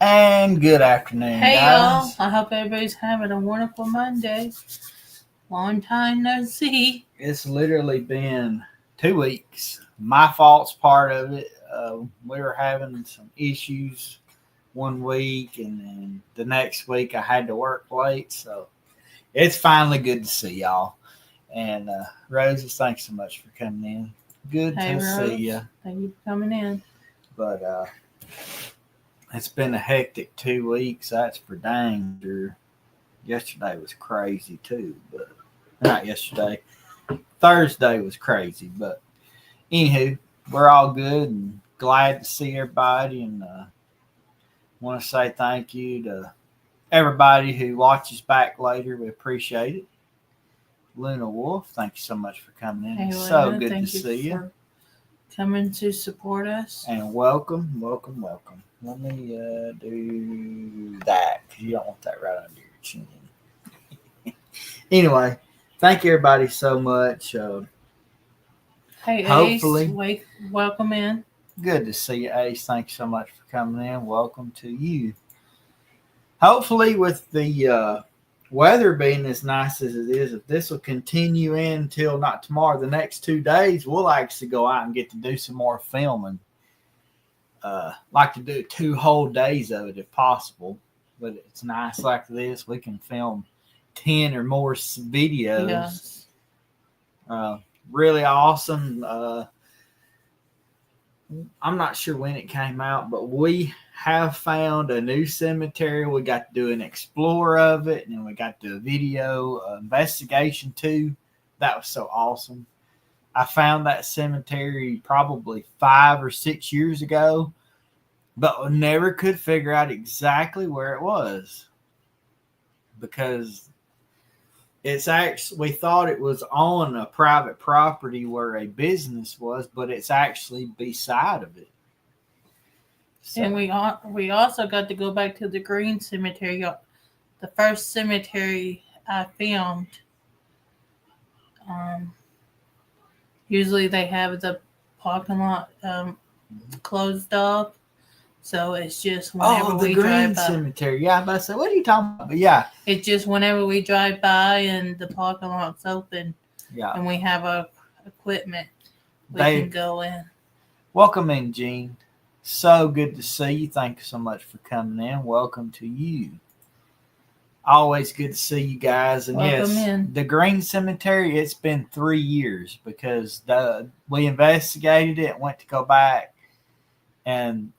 And good afternoon, Hey guys. y'all, I hope everybody's having a wonderful Monday. Long time no see. It's literally been 2 weeks. My fault's part of it. We were having some issues one week, and then the next week I had to work late. So it's finally good to see y'all. And Rosie, thanks so much for coming in. Good Hey to Rose, see you. thank you for coming in. But it's been a hectic 2 weeks. That's for dang sure. Yesterday was crazy too, but not yesterday. Thursday was crazy, but anywho, we're all good and glad to see everybody, and want to say thank you to everybody who watches back later. We appreciate it. Luna Wolf, thank you so much for coming in. Hey It's so Luna, good thank to see you. For coming to support us. And welcome. Let me do that because you don't want that right under your chin. Anyway, thank you everybody so much. Hey Hopefully, Ace, welcome in. good to see you, Ace. Thanks so much for coming in. Welcome to you. Hopefully, with the weather being as nice as it is, if this will continue until not tomorrow, the next 2 days, we'll actually go out and get to do some more filming. Like to do 2 whole days of it if possible. But it's nice like this. We can film 10 or more videos. Yes. Really awesome. I'm not sure when it came out, but we have found a new cemetery. We got to do an explore of it, and then we got to do a video investigation too. That was so awesome. I found that cemetery probably 5 or 6 years ago, but never could figure out exactly where it was because it's actually, we thought it was on a private property where a business was, but it's actually beside of it. So. And we also got to go back to the Green Cemetery, the first cemetery I filmed. Usually they have the parking lot closed off, so it's just whenever we drive by. Cemetery. Yeah, I'm about to say, what are you talking about? But yeah, it's just whenever we drive by and the parking lot's open. Yeah, and we have our equipment, we can go in. Welcome in, Gene. So good to see you. Thank you so much for coming in. Welcome to you. Always good to see you guys. And welcome in. The Green Cemetery, it's been 3 years because we investigated it, went to go back, and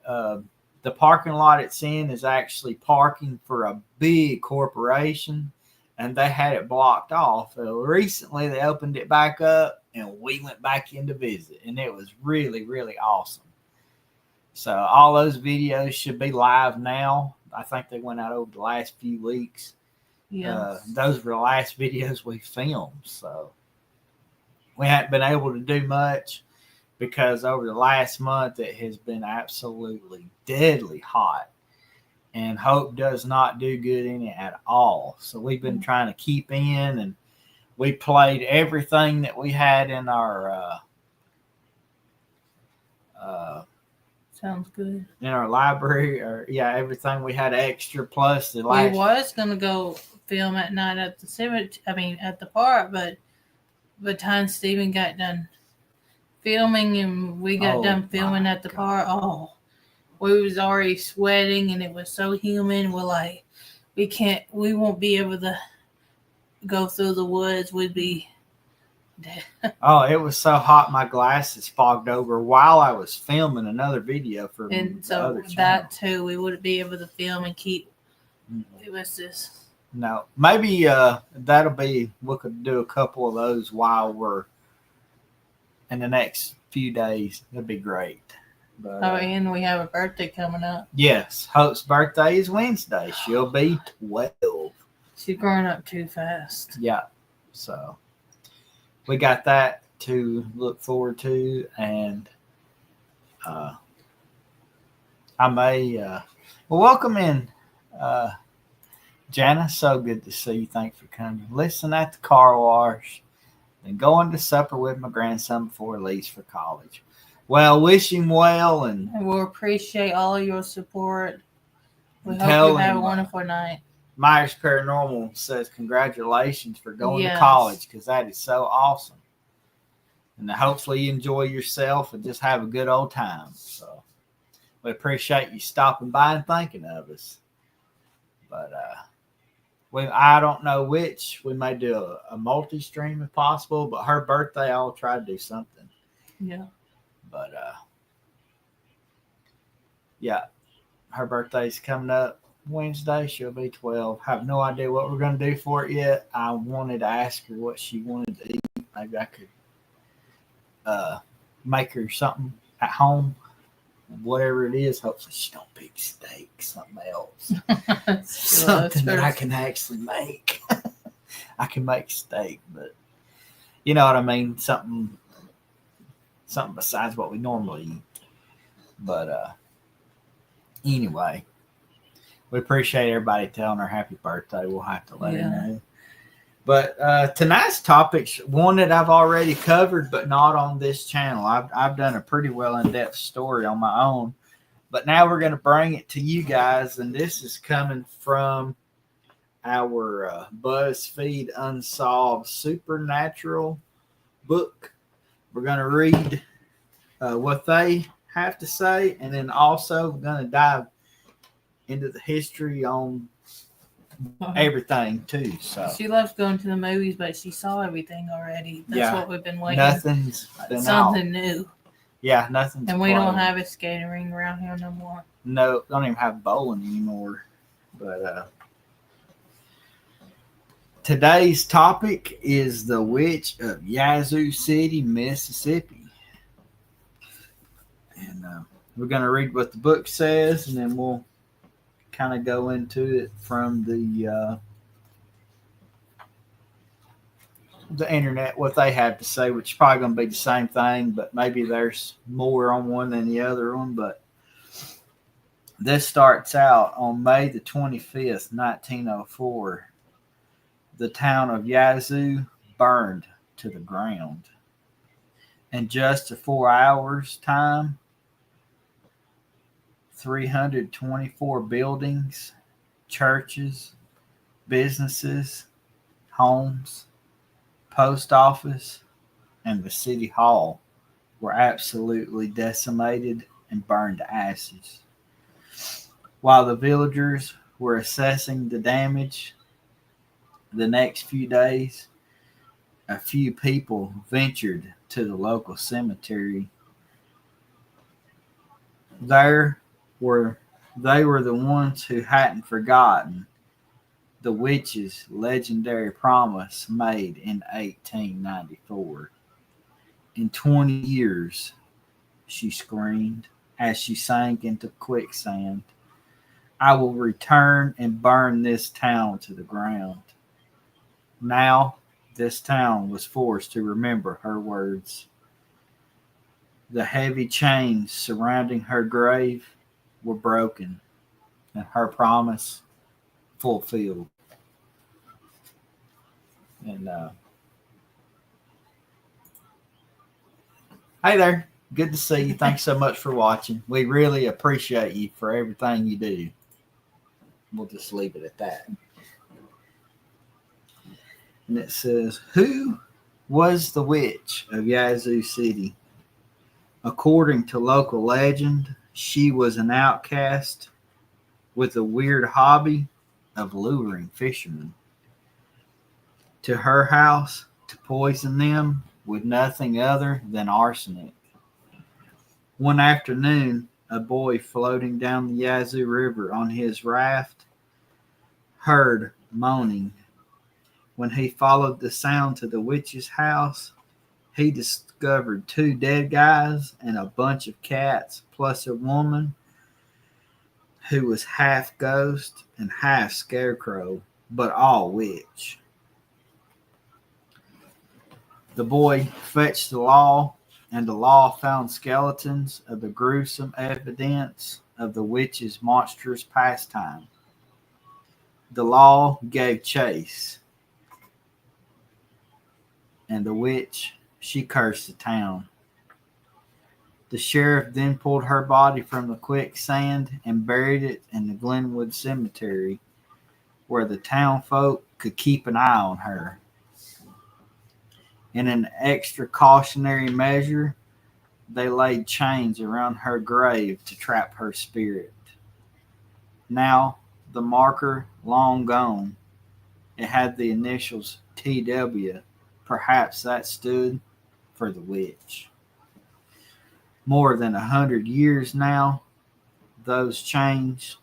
the parking lot it's in is actually parking for a big corporation, and they had it blocked off. Recently, they opened it back up, and we went back in to visit, and it was really, really awesome. So all those videos should be live now. I think they went out over the last few weeks. Yes. Those were the last videos we filmed. So we haven't been able to do much because over the last month it has been absolutely deadly hot. And Hope does not do good in it at all. So we've been trying to keep in, and we played everything that we had in our sounds good. In our library, or everything we had extra plus the last. We was gonna go film at night at the cemetery. At the park, but by the time Stephen got done filming and we got done filming at the park, we was already sweating and it was so humid. We're like, we won't be able to go through the woods. We'd be dead. It was so hot my glasses fogged over while I was filming another video for and so other channel. That too, we wouldn't be able to film and keep. It was just. No, maybe that'll be, we could do a couple of those while we're in the next few days. That'd be great. But, and we have a birthday coming up. Yes, Hope's birthday is Wednesday. She'll be 12. She's growing up too fast. Yeah, so we got that to look forward to, and I may welcome in Jana. So good to see you. Thanks for coming. Listen at the car wash, then going to supper with my grandson before he leaves for college. Well, wish him well, and we'll appreciate all of your support. We hope you have a wonderful night. Myers Paranormal says congratulations for going to college, because that is so awesome. And hopefully you enjoy yourself and just have a good old time. So we appreciate you stopping by and thinking of us. But I don't know which. We may do a multi-stream if possible, but her birthday, I'll try to do something. Yeah. But yeah, her birthday's coming up Wednesday. She'll be 12. Have no idea what we're going to do for it yet. I wanted to ask her what she wanted to eat. Maybe I could make her something at home, whatever it is. Hopefully she don't pick steak, something else. Something that I can actually make. I can make steak, but you know what I mean? Something besides what we normally eat. But anyway, we appreciate everybody telling her happy birthday. We'll have to let her know. But tonight's topic's one that I've already covered, but not on this channel. I've done a pretty well in-depth story on my own. But now we're going to bring it to you guys, and this is coming from our BuzzFeed Unsolved Supernatural book. We're going to read what they have to say, and then also we're going to dive into the history on everything too. So she loves going to the movies, but she saw everything already. That's what we've been waiting. Nothing's been something new. Yeah, nothing's. And we don't have a skating ring around here no more. No, don't even have bowling anymore. But today's topic is the Witch of Yazoo City, Mississippi. And we're going to read what the book says, and then we'll kind of go into it from the internet, what they have to say, which is probably going to be the same thing, but maybe there's more on one than the other one. But this starts out on May the 25th, 1904. The town of Yazoo burned to the ground. In just a 4 hours time, 324 buildings, churches, businesses, homes, post office, and the city hall were absolutely decimated and burned to ashes. While the villagers were assessing the damage the next few days, a few people ventured to the local cemetery. They were the ones who hadn't forgotten the witch's legendary promise made in 1894. In 20 years, she screamed as she sank into quicksand, I will return and burn this town to the ground. Now, this town was forced to remember her words. The heavy chains surrounding her grave were broken, and her promise fulfilled. And hey there, good to see you. Thanks so much for watching. We really appreciate you for everything you do. We'll just leave it at that. And it says, who was the witch of Yazoo City? According to local legend, she was an outcast with a weird hobby of luring fishermen to her house to poison them with nothing other than arsenic. One afternoon, a boy floating down the Yazoo River on his raft heard moaning. When he followed the sound to the witch's house, he discovered 2 dead guys and a bunch of cats, plus a woman who was half ghost and half scarecrow, but all witch. The boy fetched the law, and the law found skeletons of the gruesome evidence of the witch's monstrous pastime. The law gave chase, and the witch, she cursed the town. The sheriff then pulled her body from the quicksand and buried it in the Glenwood Cemetery, where the town folk could keep an eye on her. In an extra cautionary measure, they laid chains around her grave to trap her spirit. Now, the marker long gone, it had the initials TW. Perhaps that stood for the witch. More than 100 years now, those chains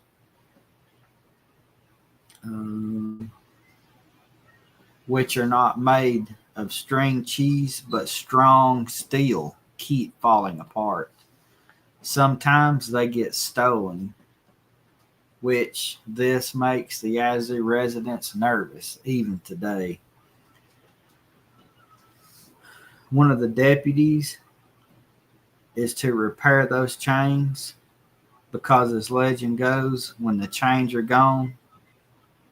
which are not made of string cheese but strong steel, keep falling apart. Sometimes they get stolen, which this makes the Yazoo residents nervous even today. One of the deputies is to repair those chains because, as legend goes, when the chains are gone,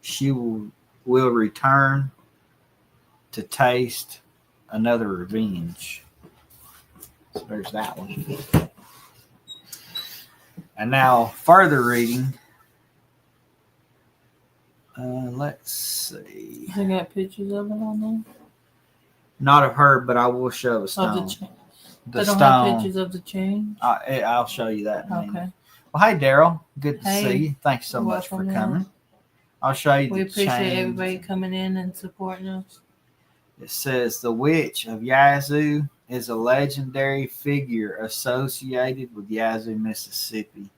she will return to taste another revenge. So there's that one. And now, further reading. Let's see. I got pictures of it on there. Not of her, but I will show a stone. Of the chain. They don't have pictures of the chain. I'll show you that. Okay. Well, hey, Daryl. Good to see you. Thanks so much for coming. I'll show you the chain. We appreciate everybody coming in and supporting us. It says the Witch of Yazoo is a legendary figure associated with Yazoo, Mississippi.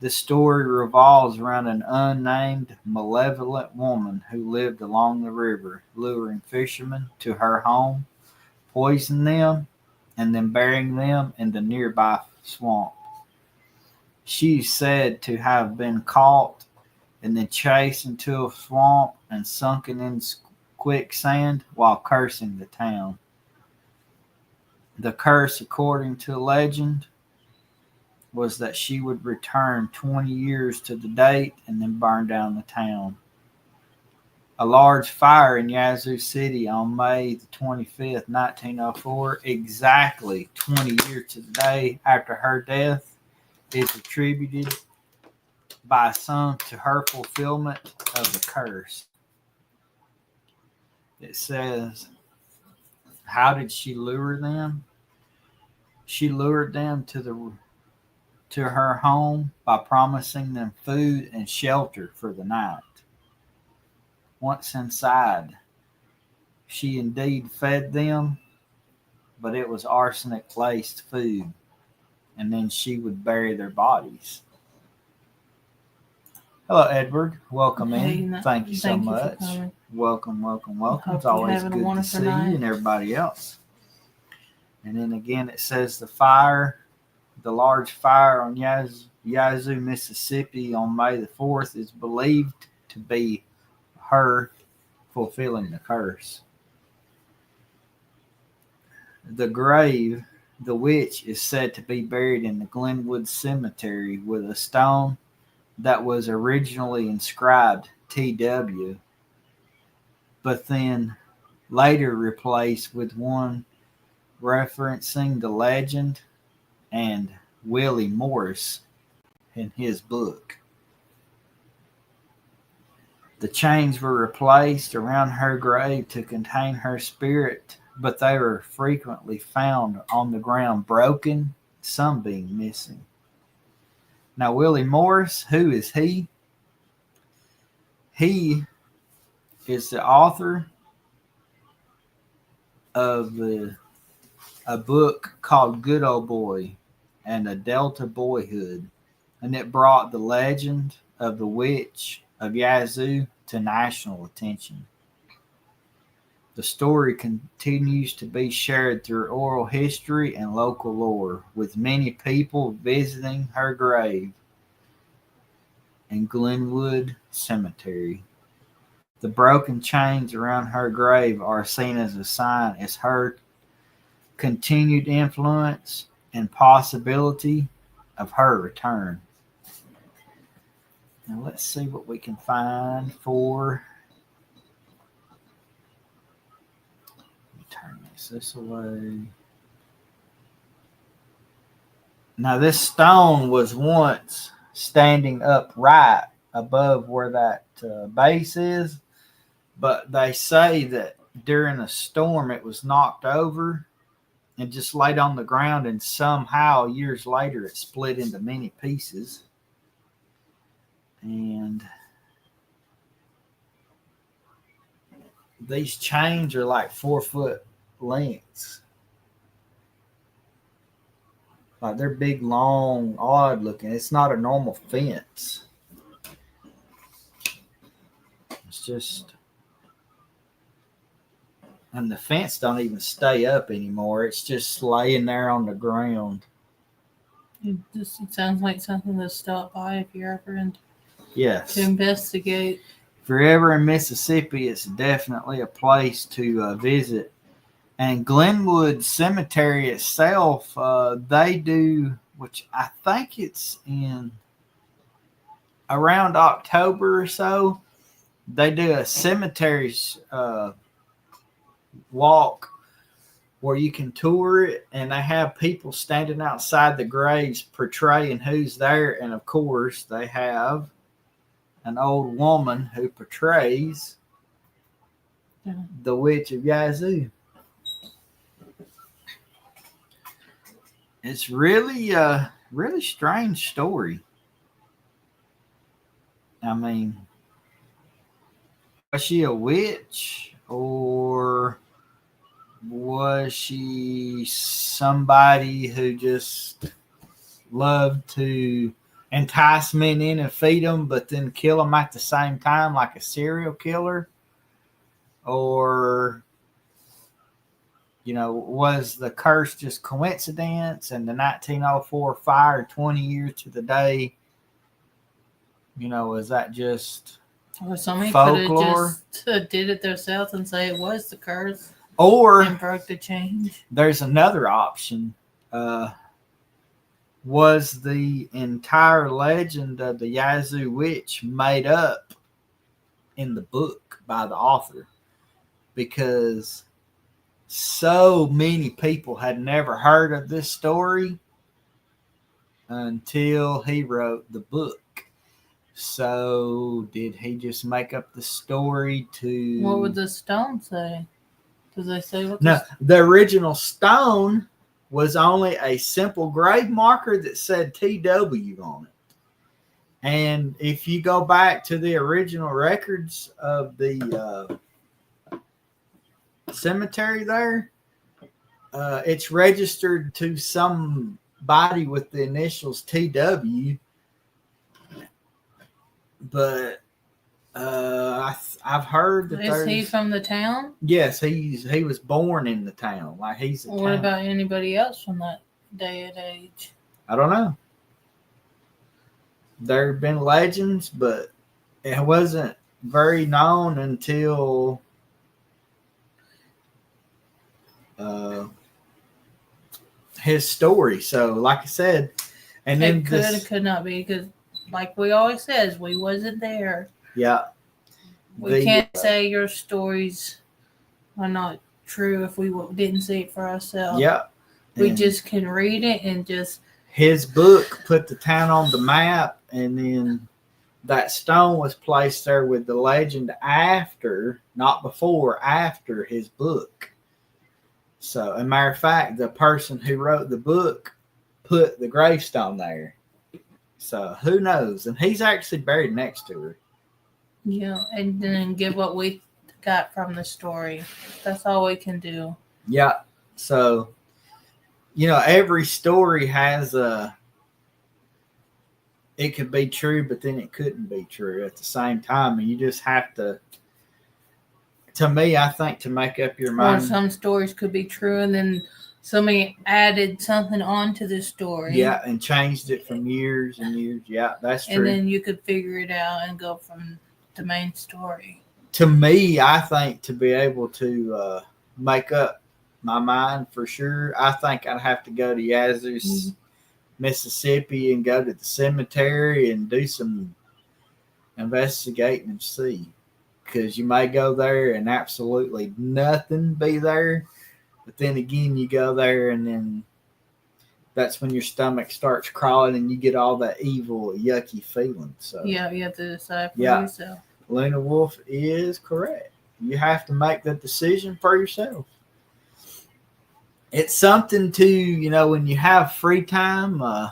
The story revolves around an unnamed, malevolent woman who lived along the river, luring fishermen to her home, poisoning them, and then burying them in the nearby swamp. She's said to have been caught and then chased into a swamp and sunken in quicksand while cursing the town. The curse, according to legend, was that she would return 20 years to the date and then burn down the town. A large fire in Yazoo City on May the 25th, 1904, exactly 20 years to the day after her death, is attributed by some to her fulfillment of the curse. It says, how did she lure them? She lured them to her home by promising them food and shelter for the night. Once inside, she indeed fed them, but it was arsenic-laced food, and then she would bury their bodies. Hello, Edward. Welcome in. Thank you so much. Welcome. It's always good to see you and everybody else. And then again, it says the large fire on Yazoo, Mississippi on May the 4th is believed to be her fulfilling the curse. The grave, the witch, is said to be buried in the Glenwood Cemetery with a stone that was originally inscribed TW, but then later replaced with one referencing the legend and Willie Morris in his book. The chains were replaced around her grave to contain her spirit, but they were frequently found on the ground broken, some being missing. Now, Willie Morris, who is he? He is the author of a book called Good Old Boy and a Delta Boyhood, and it brought the legend of the Witch of Yazoo to national attention. The story continues to be shared through oral history and local lore, with many people visiting her grave in Glenwood Cemetery. The broken chains around her grave are seen as a sign as her continued influence and possibility of her return. Now let's see what we can find for. Let me turn this away. Now, this stone was once standing upright above where that base is, but they say that during a storm it was knocked over and just laid on the ground, and somehow years later it split into many pieces. And these chains are like 4-foot lengths. Like they're big, long, odd looking. It's not a normal fence. It's just, and the fence don't even stay up anymore. It's just laying there on the ground. It sounds like something to stop by if you're ever in. Yes. To investigate. If you're ever in Mississippi, it's definitely a place to visit. And Glenwood Cemetery itself, they do, which I think it's in around October or so, they do a cemetery walk where you can tour it, and they have people standing outside the graves portraying who's there. And of course, they have an old woman who portrays the Witch of Yazoo. It's really a really strange story. I mean, was she a witch, or was she somebody who just loved to entice men in and feed them, but then kill them at the same time, like a serial killer? Or, was the curse just coincidence, and the 1904 fire 20 years to the day, is that just or somebody folklore? Could have just did it themselves and say it was the curse, or and broke the change. There's another option. Was the entire legend of the Yazoo witch made up in the book by the author? Because so many people had never heard of this story until he wrote the book. So did he just make up the story to... What would the stone say? Does they say what? No, the original stone was only a simple grave marker that said TW on it. And if you go back to the original records of the cemetery there, it's registered to somebody with the initials TW. But I've heard that is he from the town? Yes, he was born in the town. Like he's. What about anybody else from that day and age? I don't know. There have been legends, but it wasn't very known until his story. So, like I said, and then it could not be, because, like we always says, we wasn't there. Yeah. We can't say your stories are not true if we didn't see it for ourselves. Yeah. We just can read it and just... His book put the town on the map, and then that stone was placed there with the legend after, not before, after his book. So, as a matter of fact, the person who wrote the book put the gravestone there. So, who knows? And he's actually buried next to her. Yeah, and then give what we got from the story. That's all we can do. Yeah. So, every story has it could be true, but then it couldn't be true at the same time. And you just have to me, I think, to make up your mind. Or some stories could be true, and then somebody added something onto the story. Yeah, and changed it from years and years. Yeah, that's true. And then you could figure it out and go from the main story. To me, I think to be able to make up my mind for sure, I think I'd have to go to Yazoo, Mississippi, and go to the cemetery and do some investigating and see. Because you may go there and absolutely nothing be there. But then again, you go there and then that's when your stomach starts crawling and you get all that evil, yucky feeling. So yeah, you have to decide for yourself. Luna Wolf is correct. You have to make the decision for yourself. It's something to, when you have free time. All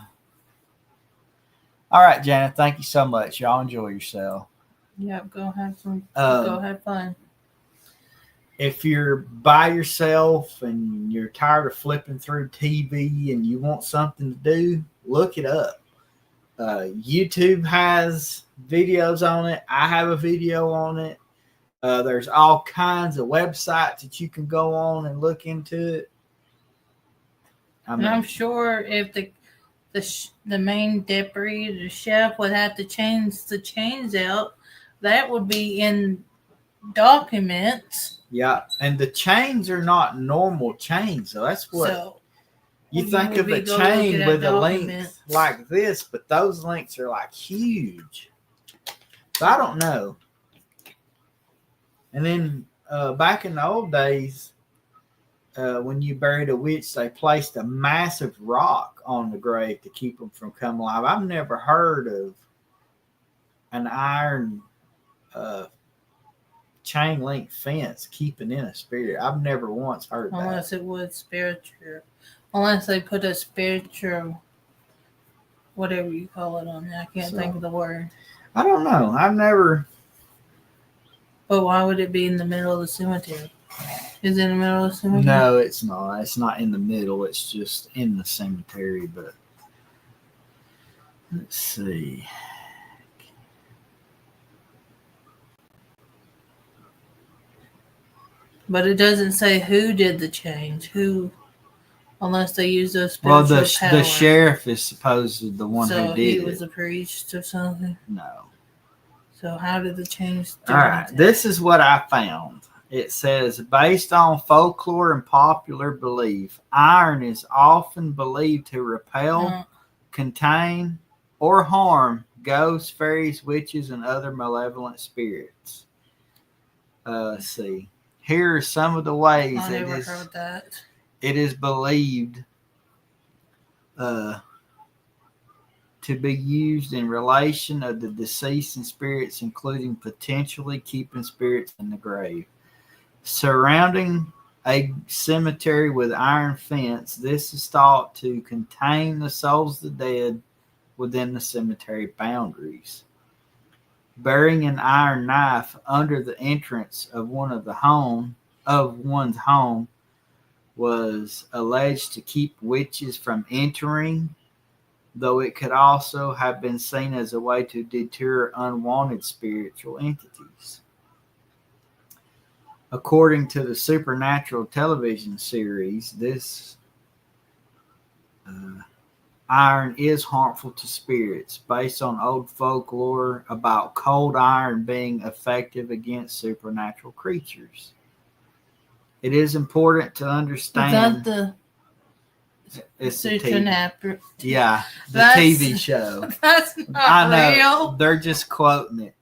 right, Janet, thank you so much. Y'all enjoy yourself. Yep, go have some. Go have fun. If you're by yourself and you're tired of flipping through TV and you want something to do, look it up. YouTube has videos on it. I have a video on it. There's all kinds of websites that you can go on and look into it. And I'm sure if the main debris, the chef would have to change the chains out, that would be in documents. Yeah, and the chains are not normal chains, so that's what you think of a chain with a length like this, but those lengths are like huge. So I don't know. And then back in the old days, when you buried a witch, they placed a massive rock on the grave to keep them from coming alive. I've never heard of an iron chain link fence keeping in a spirit. I've never once heard that. Unless it was spiritual. Unless they put a spiritual, whatever you call it on there. I can't think of the word. I don't know. I've never. But why would it be in the middle of the cemetery? Is it in the middle of the cemetery? No, it's not. It's not in the middle. It's just in the cemetery. But let's see. But it doesn't say who did the change. Who, unless they use those spiritual powers. The sheriff is supposedly the one who did it. So he was a priest or something? No. So how did the change? All right. This is what I found. It says, based on folklore and popular belief, iron is often believed to repel, contain, or harm ghosts, fairies, witches, and other malevolent spirits. Let's see. Here are some of the ways it is believed to be used in relation of the deceased and spirits, including potentially keeping spirits in the grave. Surrounding a cemetery with iron fence, this is thought to contain the souls of the dead within the cemetery boundaries. Burying an iron knife under the entrance of one's home was alleged to keep witches from entering, though it could also have been seen as a way to deter unwanted spiritual entities. According to the Supernatural television series, this iron is harmful to spirits, based on old folklore about cold iron being effective against supernatural creatures. It is important to understand. It's Supernatural. Yeah, TV show. That's not real. They're just quoting it.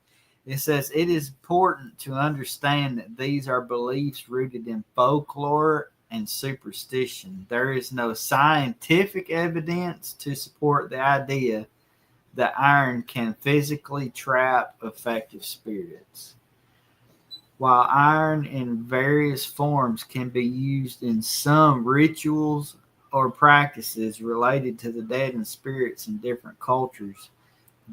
It says, it is important to understand that these are beliefs rooted in folklore and superstition. There is no scientific evidence to support the idea that iron can physically trap effective spirits. While iron in various forms can be used in some rituals or practices related to the dead and spirits in different cultures,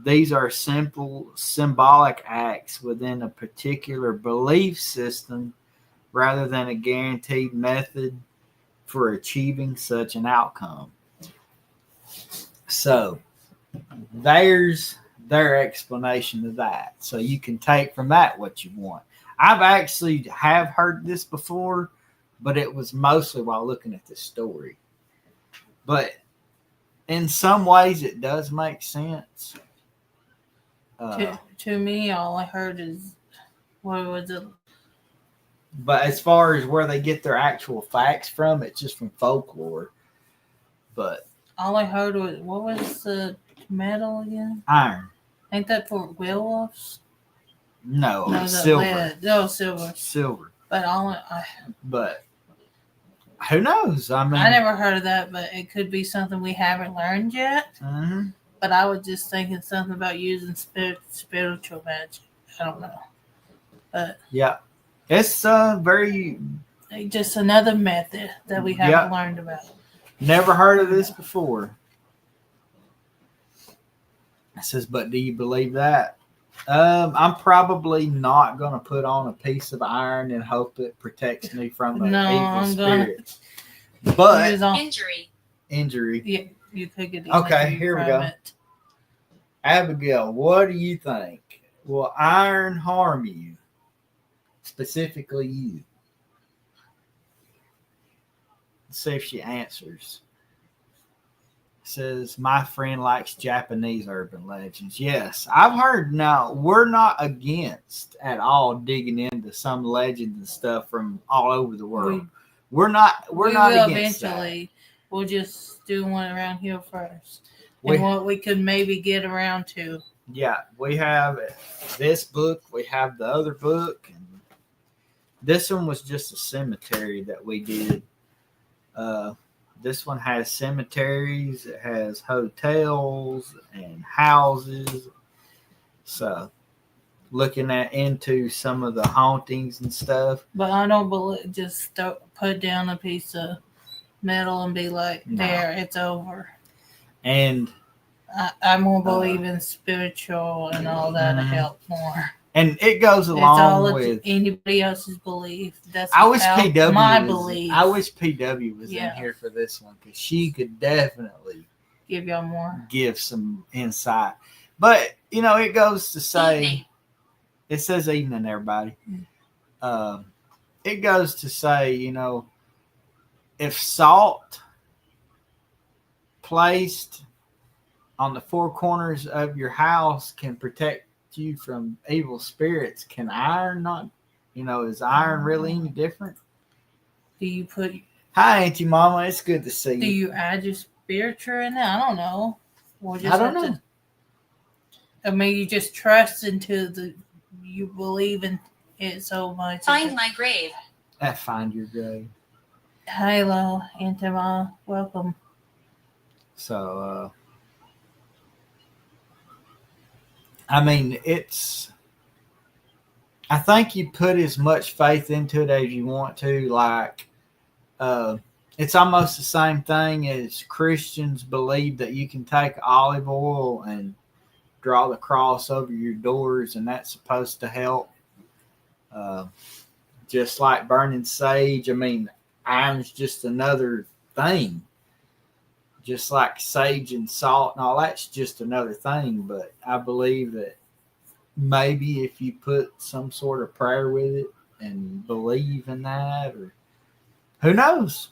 these are simple symbolic acts within a particular belief system rather than a guaranteed method for achieving such an outcome. So there's their explanation of that. So you can take from that what you want. I've actually have heard this before, but it was mostly while looking at this story. But in some ways it does make sense. To me, all I heard is, what was it? But as far as where they get their actual facts from, it's just from folklore. But all I heard was, what was the metal again? Iron. Ain't that for werewolves? No, silver. No, silver. Silver. But Who knows? I mean, I never heard of that, but it could be something we haven't learned yet. Mm-hmm. But I was just thinking something about using spiritual magic. I don't know. But yeah, it's very just another method that we haven't learned about. Never heard of this before. It says, but do you believe that? I'm probably not going to put on a piece of iron and hope it protects me from an evil spirit. But injury. Yeah, you could get okay. Here we go. It. Abigail, what do you think? Will iron harm you? Specifically, you. Let's see if she answers. Says, my friend likes Japanese urban legends. Yes, I've heard. Now, we're not against at all digging into some legends and stuff from all over the world. We're not against eventually. That. We'll just do one around here first. And what we could maybe get around to. Yeah, we have this book. We have the other book. And this one was just a cemetery that we did. This one has cemeteries, it has hotels and houses. So, looking into some of the hauntings and stuff. But I don't believe just put down a piece of metal and be like, there, it's over. And I'm more believe in spiritual and all that to help more. And it goes along with anybody else's belief. That's I wish PW my belief. I wish PW was in here for this one because she could definitely give y'all more, give some insight. But it goes to say, evening. It says evening, everybody. It goes to say, if salt placed on the four corners of your house can protect you from evil spirits, can iron not? Is iron really any different? Do you put? Hi, Auntie Mama. It's good to see you. Do you add your spiritual in it? I don't know. I don't know. I mean, you just trust into you believe in it so much. Find my grave. Find your grave. Hello, Auntie Mama. Welcome. So, I mean, I think you put as much faith into it as you want to. Like, it's almost the same thing as Christians believe that you can take olive oil and draw the cross over your doors, and that's supposed to help. Just like burning sage. I mean, iron's just another thing. Just like sage and salt and all that's just another thing. But I believe that maybe if you put some sort of prayer with it and believe in that, or who knows?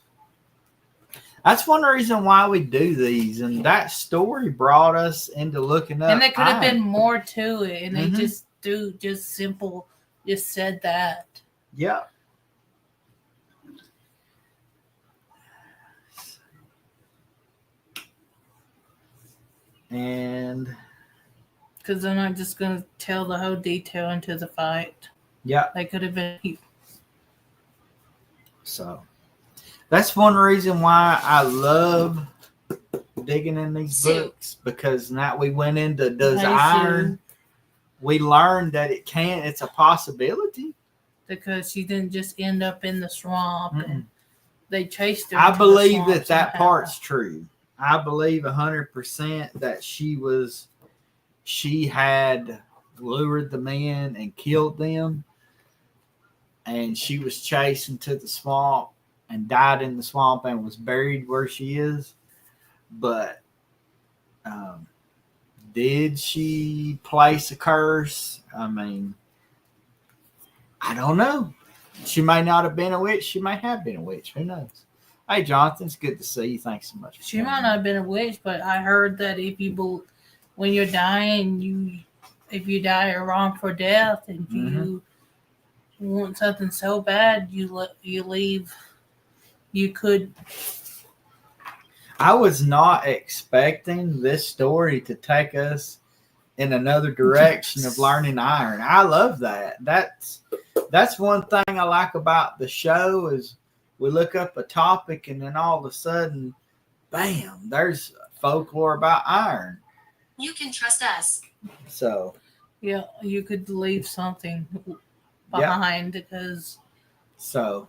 That's one reason why we do these. And that story brought us into looking up. And there could have been more to it. And they just said that. Yeah. And because they're not just going to tell the whole detail into the fight. Yeah. They could have been. So that's one reason why I love digging in these books, because now we went into iron. We learned that it's a possibility. Because she didn't just end up in the swamp and they chased her. I believe that part's true. I believe 100% that she had lured the men and killed them, and she was chasing to the swamp and died in the swamp and was buried where she is. But did she place a curse? I mean, I don't know. She may not have been a witch. She may have been a witch. Who knows? Hey, Jonathan, it's good to see you. Thanks so much. She might not have been a witch, but I heard that when you're dying, if you die a wrongful death and you want something so bad, you leave. You could. I was not expecting this story to take us in another direction of learning iron. I love that. That's one thing I like about the show is we look up a topic, and then all of a sudden, bam, there's folklore about iron. You can trust us. So, yeah, you could leave something behind because. So,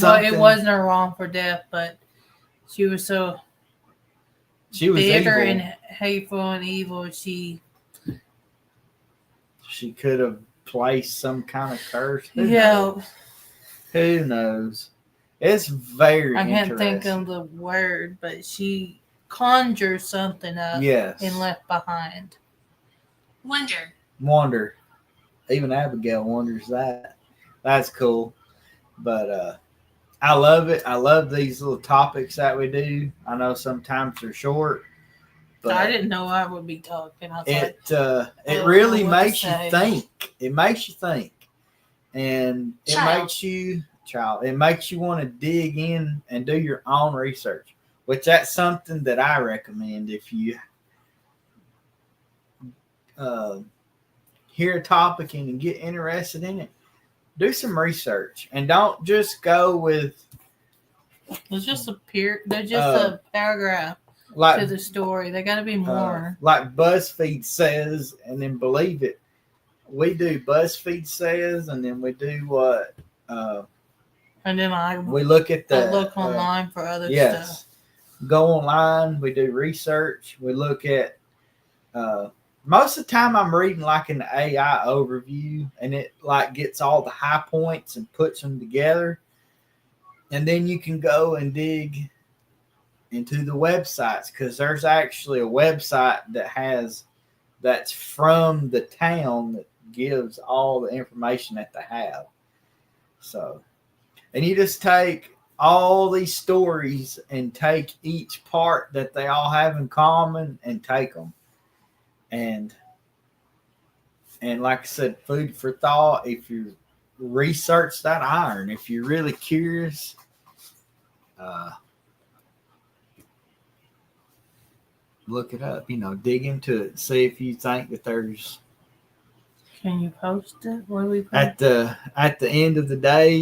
well, it wasn't a wrongful death, but she was so. She was bitter evil. and hateful and evil. She could have placed some kind of curse. Who knows? It's very I can't interesting. think of the word, but she conjured something up and left behind. Wonder. Even Abigail wonders that. That's cool. But I love it. I love these little topics that we do. I know sometimes they're short. But I didn't know I would be talking. It really makes you think. It makes you think. And it makes you want to dig in and do your own research, which that's something that I recommend. If you hear a topic and get interested in it, do some research and don't just go with. It's just a paragraph to the story. There got to be more. Like BuzzFeed says, and then believe it. We do BuzzFeed says, and then we do what? And then we look at I look online for other stuff. Go online. We do research. We look at. Most of the time, I'm reading like an AI overview, and it like gets all the high points and puts them together, and then you can go and dig into the websites, because there's actually a website that's from the town that gives all the information that they have. So, and you just take all these stories and take each part that they all have in common and take them. And like I said, food for thought. If you research that iron, if you're really curious, look it up, dig into it, see if you think that there's. Can you post it? What do we post? At the end of the day,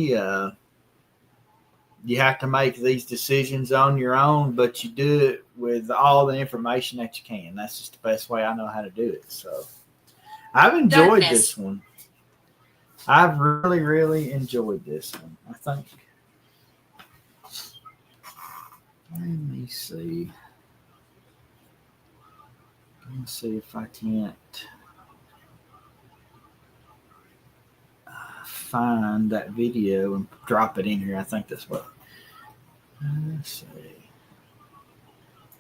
you have to make these decisions on your own, but you do it with all the information that you can. That's just the best way I know how to do it. So I've enjoyed this one. I've really, really enjoyed this one. I think. Let me see. Let's see if I can't find that video and drop it in here. I think that's what. Let's see.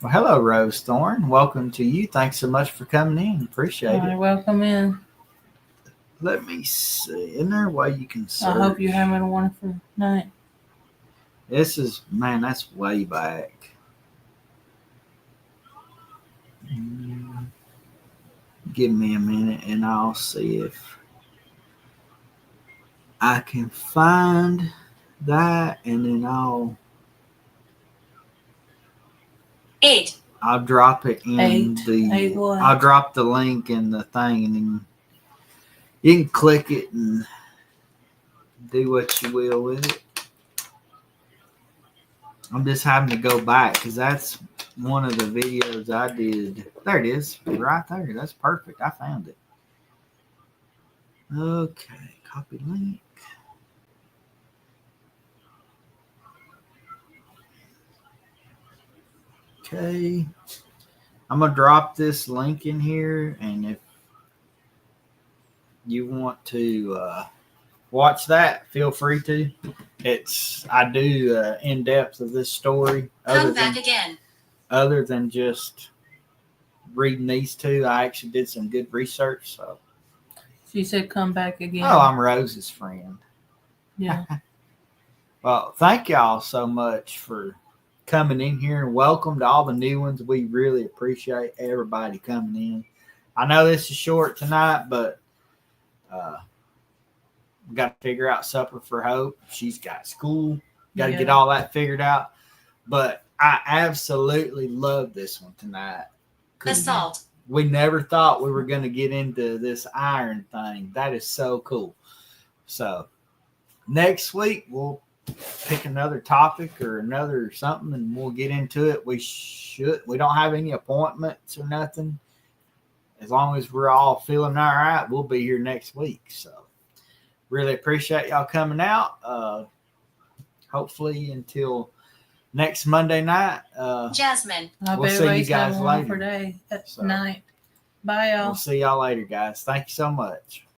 Well, hello, Rose Thorn. Welcome to you. Thanks so much for coming in. Appreciate it. Welcome in. Let me see. Isn't there a way you can search? I hope you're having a wonderful night. That's way back. Give me a minute and I'll see if I can find that, and then I'll drop it in I'll drop the link in the thing, and then you can click it and do what you will with it. I'm just having to go back because that's one of the videos I did. There it is, right there. That's perfect. I found it. Okay, copy link. Okay, I'm gonna drop this link in here, and if you want to watch that, feel free to. I do in depth of this story. Other than just reading these two, I actually did some good research. So she said, "Come back again." Oh, I'm Rose's friend. Yeah. Well, thank y'all so much for coming in here, and welcome to all the new ones. We really appreciate everybody coming in. I know this is short tonight, but we got to figure out supper for Hope. She's got school. Got to get all that figured out. But I absolutely love this one tonight. Assault. We never thought we were going to get into this iron thing. That is so cool. So next week we'll pick another topic or another something, and we'll get into it. We don't have any appointments or nothing. As long as we're all feeling all right, we'll be here next week. So really appreciate y'all coming out. Hopefully until next Monday night. Jasmine. We'll see you guys later. Night. Bye, y'all. We'll see y'all later, guys. Thank you so much.